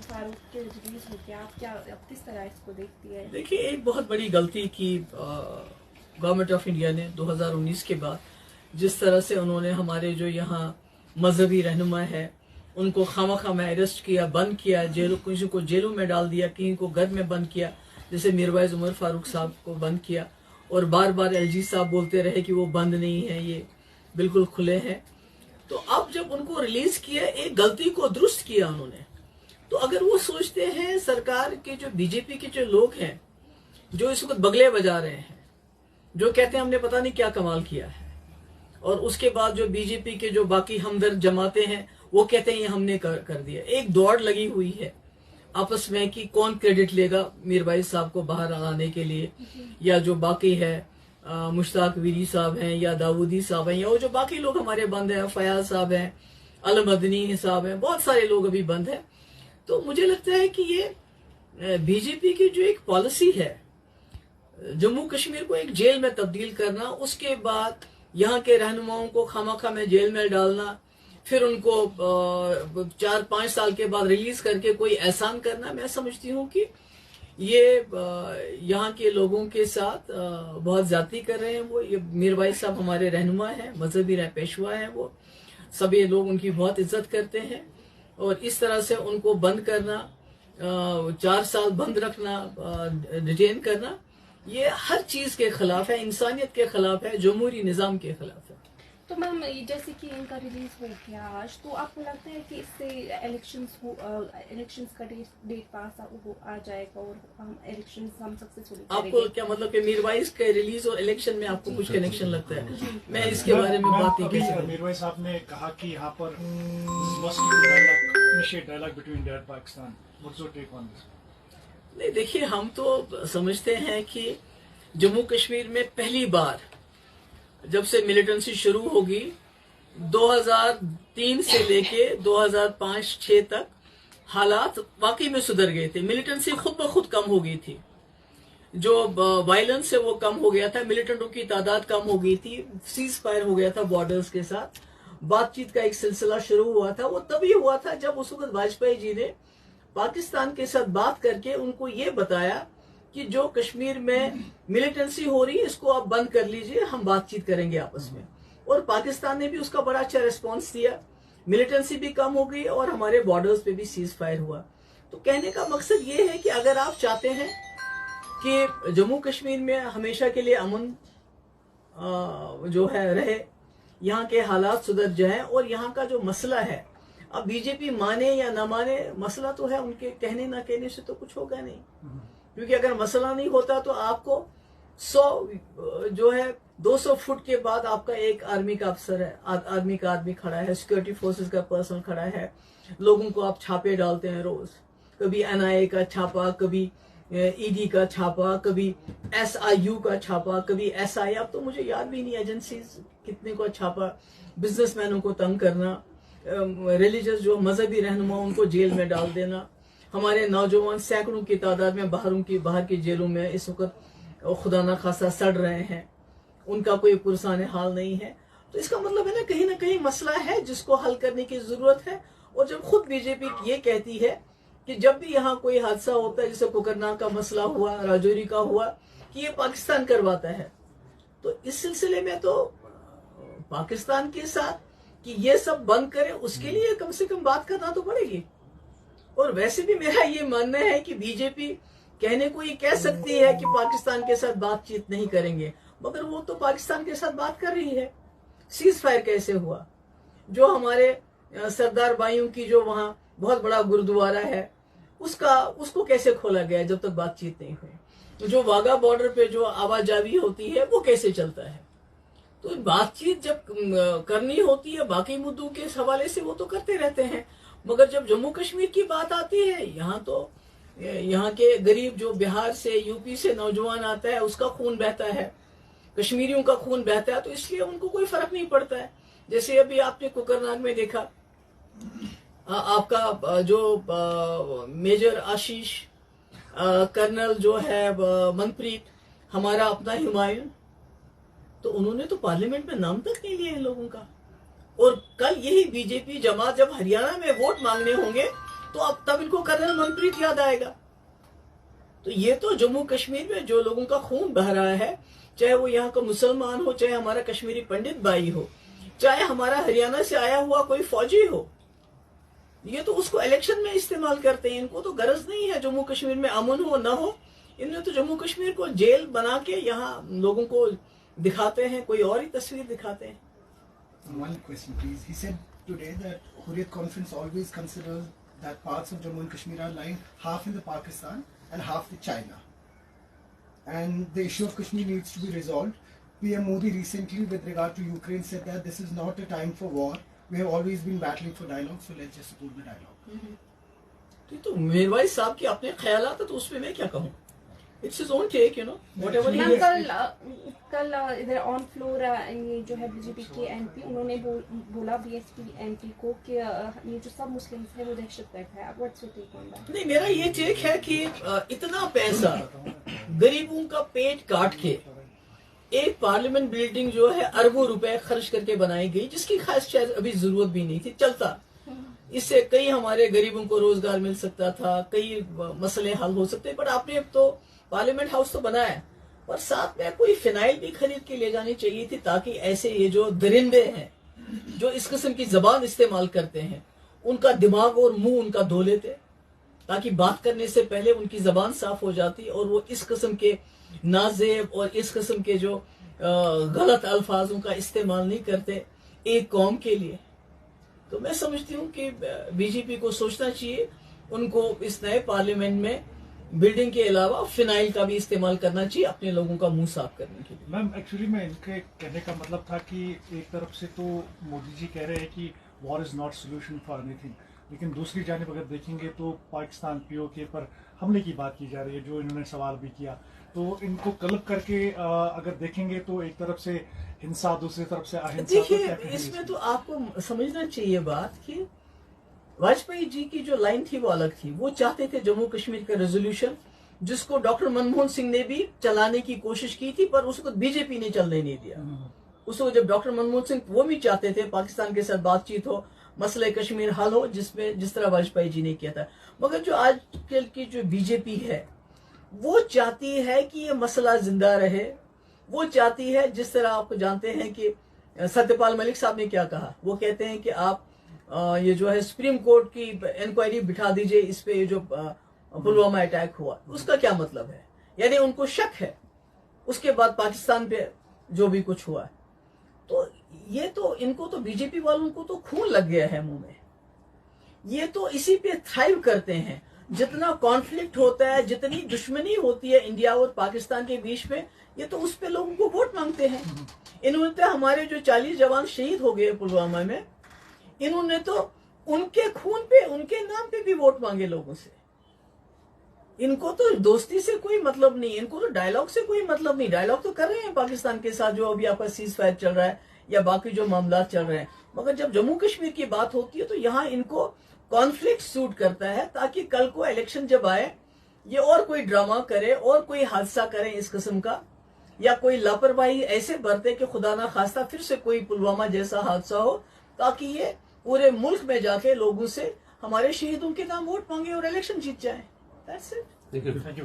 फारूक के रिलीज हो गया, आप किस तरह इसको देखती है? देखिए, एक बहुत बड़ी गलती की गवर्नमेंट ऑफ इंडिया ने 2019 के बाद, जिस तरह से उन्होंने हमारे जो यहाँ मजहबी रहनुमा है उनको खामखा में अरेस्ट किया, बंद किया, किसी को जेलों में डाल दिया, किसी को घर में बंद किया, जैसे मीरवाइज उमर फारूक साहब को बंद किया, और बार बार एलजी साहब बोलते रहे कि वो बंद नहीं है, ये बिल्कुल खुले हैं। तो अब जब उनको रिलीज किया, एक गलती को दुरुस्त किया उन्होंने। तो अगर वो सोचते हैं, सरकार के जो बीजेपी के जो लोग हैं जो इस वक्त बगले बजा रहे हैं, जो कहते हैं हमने पता नहीं क्या कमाल किया है, और उसके बाद जो बीजेपी के जो बाकी हमदर्द जमाते हैं वो कहते हैं ये हमने कर दिया। एक दौड़ लगी हुई है आपस में कि कौन क्रेडिट लेगा मीरवाइज साहब को बाहर लाने के लिए, या जो बाकी है मुश्ताक वीरी साहब हैं, या दाऊदी साहब हैं, या वो जो बाकी लोग हमारे बंद हैं, फयाज साहब हैं, अल मदनी साहब हैं, बहुत सारे लोग अभी बंद हैं। तो मुझे लगता है कि ये बीजेपी की जो एक पॉलिसी है, जम्मू कश्मीर को एक जेल में तब्दील करना, उसके बाद यहाँ के रहनुमाओं को खामखा में जेल में डालना, फिर उनको 4-5 साल के बाद रिलीज करके कोई एहसान करना, मैं समझती हूँ कि ये यहाँ के लोगों के साथ बहुत ज्यादती कर रहे हैं। वो ये मीरवाइज साहब हमारे रहनुमा हैं, मजहबी पेशवा हैं, वो सभी लोग उनकी बहुत इज्जत करते हैं, और इस तरह से उनको बंद करना, 4 साल बंद रखना, डिटेन करना, ये हर चीज के खिलाफ है, इंसानियत के खिलाफ है, जमहूरी निजाम के खिलाफ है। तो मैम, जैसे कि इनका रिलीज हो गया आज, तो आपको लगता है कि इससे इलेक्शंस का डेट पास आ जाएगा और हम इलेक्शंस हम सक्सेसफुली करेंगे? आपको क्या मतलब कि मीरवाइज के रिलीज और इलेक्शन में आपको कुछ कनेक्शन लगता है? मैं इसके बारे में बात नहीं कर सकता। मीरवाइज साहब ने कहा कि यहाँ पर dialogue between India and Pakistan, what's your take on this? नहीं, देखिए, हम तो समझते हैं कि जम्मू कश्मीर में पहली बार जब से मिलिटेंसी शुरू होगी, 2003 से लेके 2005-6 तक हालात वाकई में सुधर गए थे। मिलिटेंसी खुद ब खुद कम हो गई थी, जो वायलेंस है वो कम हो गया था, मिलिटेंटों की तादाद कम हो गई थी, सीज फायर हो गया था बॉर्डर्स के साथ, बातचीत का एक सिलसिला शुरू हुआ था। वो तभी हुआ था जब उस वक्त वाजपेयी जी ने पाकिस्तान के साथ बात करके उनको ये बताया कि जो कश्मीर में मिलिटेंसी हो रही है इसको आप बंद कर लीजिए, हम बातचीत करेंगे आपस में। और पाकिस्तान ने भी उसका बड़ा अच्छा रिस्पांस दिया, मिलिटेंसी भी कम हो गई और हमारे बॉर्डर्स पे भी सीज फायर हुआ। तो कहने का मकसद ये है कि अगर आप चाहते हैं कि जम्मू कश्मीर में हमेशा के लिए अमन जो है रहे, यहाँ के हालात सुधर जाए, और यहाँ का जो मसला है, अब बीजेपी माने या ना माने, मसला तो है, उनके कहने ना कहने से तो कुछ होगा नहीं। क्योंकि अगर मसला नहीं होता तो आपको 100 जो है 200 फुट के बाद आपका एक आर्मी का अफसर है, आर्मी का आदमी खड़ा है, सिक्योरिटी फोर्सेस का पर्सन खड़ा है, लोगों को आप छापे डालते हैं रोज, कभी एनआईए का छापा, कभी ईडी का छापा, कभी एसआईयू का छापा, कभी एसआई, अब तो मुझे याद भी नहीं एजेंसीज कितने को छापा, बिजनेसमैनों को तंग करना, रिलीजियस जो मजहबी रहनुमा उनको जेल में डाल देना, हमारे नौजवान सैकड़ों की तादाद में बाहर की जेलों में इस वक्त खुदा न खासा सड़ रहे हैं, उनका कोई पुरसाने हाल नहीं है। तो इसका मतलब है ना कहीं मसला है जिसको हल करने की जरूरत है। और जब खुद बीजेपी ये कहती है कि जब भी यहाँ कोई हादसा होता है, जैसे कुकरनाग का मसला हुआ, राजौरी का हुआ, कि ये पाकिस्तान करवाता है, तो इस सिलसिले में तो पाकिस्तान के साथ कि ये सब बंद करे, उसके लिए कम से कम बात करना तो पड़ेगी। और वैसे भी मेरा ये मानना है कि बीजेपी कहने को ये कह सकती है कि पाकिस्तान के साथ बातचीत नहीं करेंगे, मगर वो तो पाकिस्तान के साथ बात कर रही है। सीज फायर कैसे हुआ? जो हमारे सरदार भाइयों की जो वहाँ बहुत बड़ा गुरुद्वारा है, उसको कैसे खोला गया जब तक बातचीत नहीं हुई? जो वाघा बॉर्डर पे जो आवाजावी होती है वो कैसे चलता है? तो बातचीत जब करनी होती है बाकी मुद्दों के हवाले से वो तो करते रहते हैं, मगर जब जम्मू कश्मीर की बात आती है, यहाँ के गरीब जो बिहार से, यूपी से नौजवान आता है, उसका खून बहता है, कश्मीरियों का खून बहता है, तो इसलिए उनको कोई फर्क नहीं पड़ता है। जैसे अभी आपने कुकरनाग में देखा, आपका जो मेजर आशीष, कर्नल जो है मनप्रीत, हमारा अपना हुमायूं, तो उन्होंने तो पार्लियामेंट में नाम तक नहीं लिया इन लोगों का। और कल यही बीजेपी जमात जब हरियाणा में वोट मांगने होंगे تو اب تب ان کو کرنل منپریت یاد آئے گا. تو یہ تو جموں کشمیر میں جو لوگوں کا خون بہ رہا ہے, چاہے وہ یہاں کا مسلمان ہو, چاہے ہمارا کشمیری پنڈت بھائی ہو, چاہے ہمارا ہریانہ سے آیا ہوا کوئی فوجی ہو, یہ تو اس کو الیکشن میں استعمال کرتے ہیں. ان کو تو غرض نہیں ہے جموں کشمیر میں امن ہو نہ ہو. انہوں نے تو جموں کشمیر کو جیل بنا کے یہاں لوگوں کو دکھاتے ہیں, کوئی اور ہی تصویر دکھاتے ہیں. One question, please. He said today that Hurriyat Conference always considers that parts of Jammu and Kashmir are lying half in the Pakistan and half in China. And the issue of Kashmir needs to be resolved. PM Modi recently, with regard to Ukraine, said that this is not a time for war. We have always been battling for dialogue, so let's just support the dialogue. تو میروائی صاحب کے اپنے خیالات ہیں, تو اس پہ میں کیا کہوں. It's his own take, you know. Whatever he ma'am has. کل ادھر آن فلور یہ جو ہے بی جے پی کے ایم پی, انہوں نے بولا B S P M P کو کہ یہ جو سب مسلمس ہیں وہ دہشت گرد ہے. What's your take on that? نہیں, میرا یہ ٹیک ہے کہ اتنا پیسہ غریبوں کا پیٹ کاٹ کے ایک پارلیمنٹ بلڈنگ جو ہے اربوں روپے خرچ کر کے بنائی گئی, جس کی خاص شاید ابھی ضرورت بھی نہیں تھی. چلتا اس سے کئی ہمارے غریبوں کو روزگار مل سکتا تھا, کئی مسئلے حل ہو سکتے, بٹ آپ نے تو پارلیمنٹ ہاؤس تو بنایا, اور ساتھ میں کوئی فنائل بھی خرید کے لے جانی چاہیے تھی, تاکہ ایسے یہ جو درندے ہیں جو اس قسم کی زبان استعمال کرتے ہیں, ان کا دماغ اور منہ ان کا دھو لیتے, تاکہ بات کرنے سے پہلے ان کی زبان صاف ہو جاتی اور وہ اس قسم کے نازیب اور اس قسم کے جو غلط الفاظوں کا استعمال نہیں کرتے ایک قوم کے لیے. تو میں سمجھتی ہوں کہ بی جے پی کو سوچنا چاہیے, ان کو اس نئے پارلیمنٹ میں بلڈنگ کے علاوہ فنائل کا بھی استعمال کرنا چاہیے اپنے لوگوں کا منہ صاف کرنے کے لیے. میم ایکچولی میں ان کے کہنے کا مطلب تھا کہ ایک طرف سے تو مودی جی کہہ رہے ہیں کہ war is not solution for anything, لیکن دوسری جانب اگر دیکھیں گے تو پاکستان پی او کے پر حملے کی بات کی جا رہی ہے, جو انہوں نے سوال بھی کیا. تو ان کو کلب کر کے اگر دیکھیں گے تو ایک طرف سے ہنسا, دوسری طرف سے اہنسا. دیکھیے, اس میں تو آپ کو سمجھنا چاہیے بات کہ واجپئی جی کی جو لائن تھی وہ الگ تھی. وہ چاہتے تھے جموں کشمیر کا ریزولوشن, جس کو ڈاکٹر منموہن سنگھ نے بھی چلانے کی کوشش کی تھی, پر اس کو بی جے پی نے چلنے نہیں دیا. اس کو جب ڈاکٹر منموہن سنگھ وہ بھی چاہتے تھے پاکستان کے ساتھ بات چیت ہو, مسئلہ کشمیر حل ہو, جس طرح واجپئی جی نے کیا تھا. مگر جو آج کل کی جو بی جے پی ہے وہ چاہتی ہے کہ یہ مسئلہ زندہ رہے. وہ چاہتی ہے, جس طرح آپ کو جانتے ہیں کہ ستیہ پال ملک صاحب نے کیا کہا, وہ کہتے ہیں کہ آپ یہ جو ہے سپریم کورٹ کی انکوائری بٹھا دیجئے اس پہ, یہ جو پلوامہ اٹیک ہوا اس کا کیا مطلب ہے. یعنی ان کو شک ہے اس کے بعد پاکستان پہ جو بھی کچھ ہوا ہے. تو یہ تو ان کو تو بی جے پی والوں کو تو خون لگ گیا ہے منہ میں. یہ تو اسی پہ تھرائیو کرتے ہیں. جتنا کانفلکٹ ہوتا ہے, جتنی دشمنی ہوتی ہے انڈیا اور پاکستان کے بیچ میں, یہ تو اس پہ لوگوں کو ووٹ مانگتے ہیں. انہوں نے تو ہمارے جو 40 جوان شہید ہو گئے پلوامہ میں, انہوں نے تو ان کے خون پہ, ان کے نام پہ بھی ووٹ مانگے لوگوں سے. ان کو تو دوستی سے کوئی مطلب نہیں, ان کو تو ڈائلاگ سے کوئی مطلب نہیں. ڈائلاگ تو کر رہے ہیں پاکستان کے ساتھ, جو ابھی آپ کا سیز فائر چل رہا ہے یا باقی جو معاملات چل رہے ہیں, مگر جب جموں کشمیر کی بات ہوتی ہے تو یہاں ان کو کانفلکٹ سوٹ کرتا ہے, تاکہ کل کو الیکشن جب آئے یہ اور کوئی ڈرامہ کرے, اور کوئی حادثہ کرے اس قسم کا, یا کوئی لاپرواہی ایسے برتے کہ خدا نہ خواستہ پھر سے کوئی پلوامہ جیسا حادثہ ہو, تاکہ یہ پورے ملک میں جا کے لوگوں سے ہمارے شہیدوں کے نام ووٹ مانگے اور الیکشن جیت جائیں. That's it. Thank you.